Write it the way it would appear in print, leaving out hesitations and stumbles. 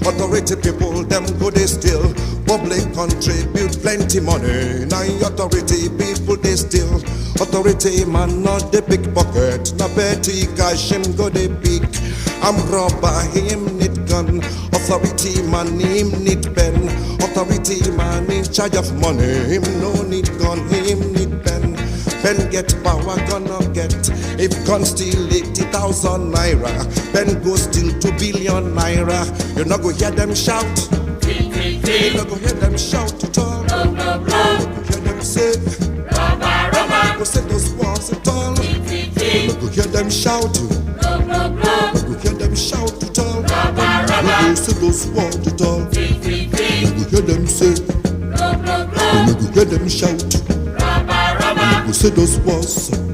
Authority people, them go they steal. Public contribute plenty money. Now authority people they steal. Authority man not the pickpocket. Na petty cash him go they pick. I'm robber, him need gun. Authority man him need pen. Authority man in charge of money. Him no need gun, him need pen. Pen get power, gonna get. If gun steal 80,000 naira, pen go steal 2 billion naira. You not go hear them shout. You not go hear them shout at all. You not go hear them say, go say those walls at all. You not go hear them shout. You not go hear them shout at all. You go say those walls at all. You not go hear them say, you not go hear them shout. You not go say those walls.